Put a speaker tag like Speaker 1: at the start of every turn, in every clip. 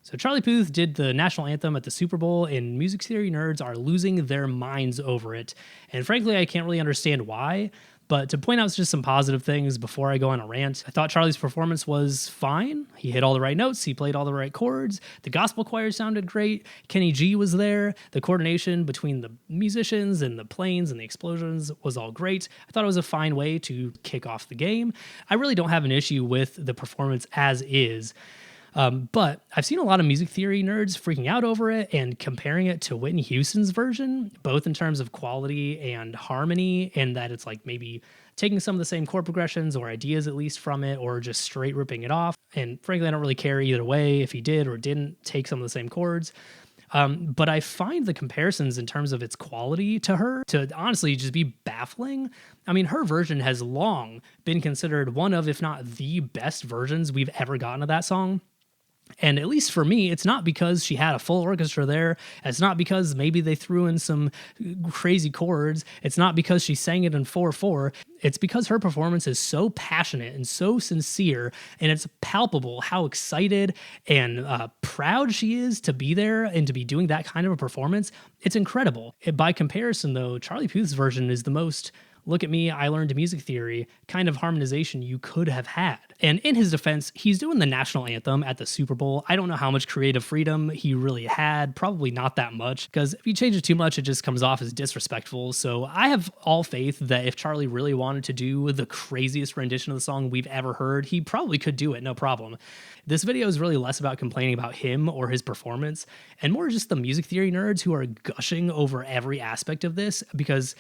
Speaker 1: So Charlie Puth did the national anthem at the Super Bowl, and music theory nerds are losing their minds over it. And frankly, I can't really understand why. But to point out just some positive things before I go on a rant, I thought Charlie's performance was fine. He hit all the right notes. He played all the right chords. The gospel choir sounded great. Kenny G was there. The coordination between the musicians and the planes and the explosions was all great. I thought it was a fine way to kick off the game. I really don't have an issue with the performance as is. But I've seen a lot of music theory nerds freaking out over it and comparing it to Whitney Houston's version, both in terms of quality and harmony, and that it's like maybe taking some of the same chord progressions or ideas at least from it, or just straight ripping it off. And frankly, I don't really care either way if he did or didn't take some of the same chords. But I find the comparisons in terms of its quality to her to honestly just be baffling. I mean, her version has long been considered one of, if not the best versions we've ever gotten of that song. And at least for me, it's not because she had a full orchestra there. It's not because maybe they threw in some crazy chords. It's not because she sang it in 4/4. It's because her performance is so passionate and so sincere, and it's palpable how excited and proud she is to be there and to be doing that kind of a performance. It's incredible. By comparison, though, Charlie Puth's version is the most look at me, I learned music theory kind of harmonization you could have had. And in his defense, he's doing the national anthem at the Super Bowl. I don't know how much creative freedom he really had, probably not that much, because if you change it too much, it just comes off as disrespectful. So I have all faith that if Charlie really wanted to do the craziest rendition of the song we've ever heard, he probably could do it, no problem. This video is really less about complaining about him or his performance, and more just the music theory nerds who are gushing over every aspect of this, because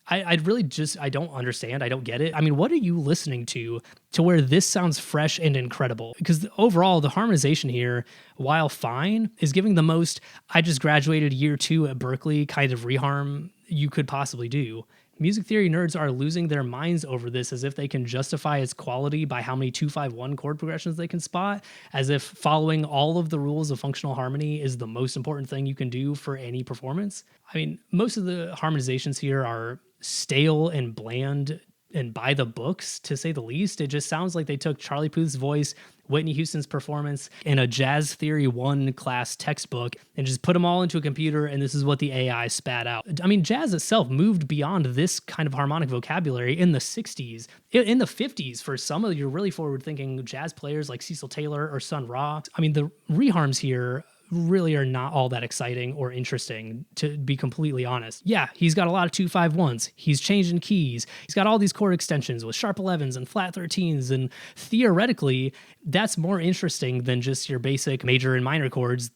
Speaker 1: I really just, I don't understand. I don't get it. I mean, what are you listening to where this sounds fresh and incredible? Because overall, the harmonization here, while fine, is giving the most, I just graduated year 2 at Berkeley kind of reharm you could possibly do. Music theory nerds are losing their minds over this as if they can justify its quality by how many 2-5-1 chord progressions they can spot, as if following all of the rules of functional harmony is the most important thing you can do for any performance. I mean, most of the harmonizations here are stale and bland and by the books, to say the least. It just sounds like they took Charlie Puth's voice, Whitney Houston's performance, and a Jazz Theory 1 class textbook and just put them all into a computer, and this is what the AI spat out. I mean, jazz itself moved beyond this kind of harmonic vocabulary in the 60s, in the 50s for some of your really forward-thinking jazz players like Cecil Taylor or Sun Ra. I mean, the reharms here really are not all that exciting or interesting, to be completely honest. Yeah, he's got a lot of 2-5-1s. He's changing keys. He's got all these chord extensions with sharp 11s and flat 13s, and theoretically, that's more interesting than just your basic major and minor chords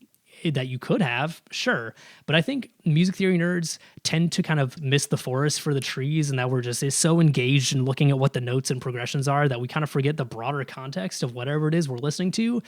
Speaker 1: that you could have, sure. But I think music theory nerds tend to kind of miss the forest for the trees, and that we're just so engaged in looking at what the notes and progressions are that we kind of forget the broader context of whatever it is we're listening to.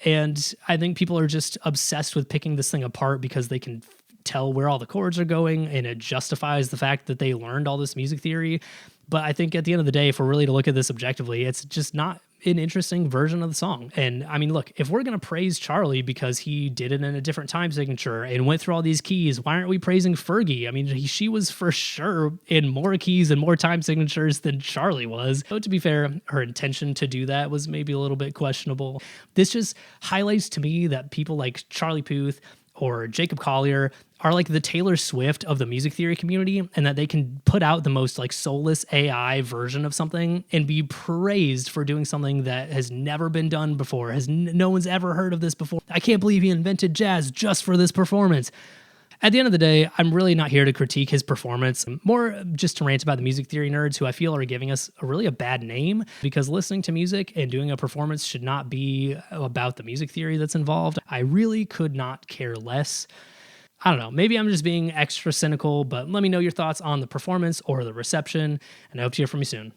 Speaker 1: And I think people are just obsessed with picking this thing apart because they can tell where all the chords are going, and it justifies the fact that they learned all this music theory. But I think at the end of the day, if we're really to look at this objectively, it's just not an interesting version of the song. And I mean, look, if we're going to praise Charlie because he did it in a different time signature and went through all these keys, why aren't we praising Fergie? I mean, she was for sure in more keys and more time signatures than Charlie was. So to be fair, her intention to do that was maybe a little bit questionable. This just highlights to me that people like Charlie Puth or Jacob Collier are like the Taylor Swift of the music theory community, and that they can put out the most like soulless AI version of something and be praised for doing something that has never been done before, no one's ever heard of this before. I can't believe he invented jazz just for this performance. At the end of the day, I'm really not here to critique his performance, more just to rant about the music theory nerds who I feel are giving us a bad name, because listening to music and doing a performance should not be about the music theory that's involved. I really could not care less. I don't know, maybe I'm just being extra cynical, but let me know your thoughts on the performance or the reception, and I hope to hear from you soon.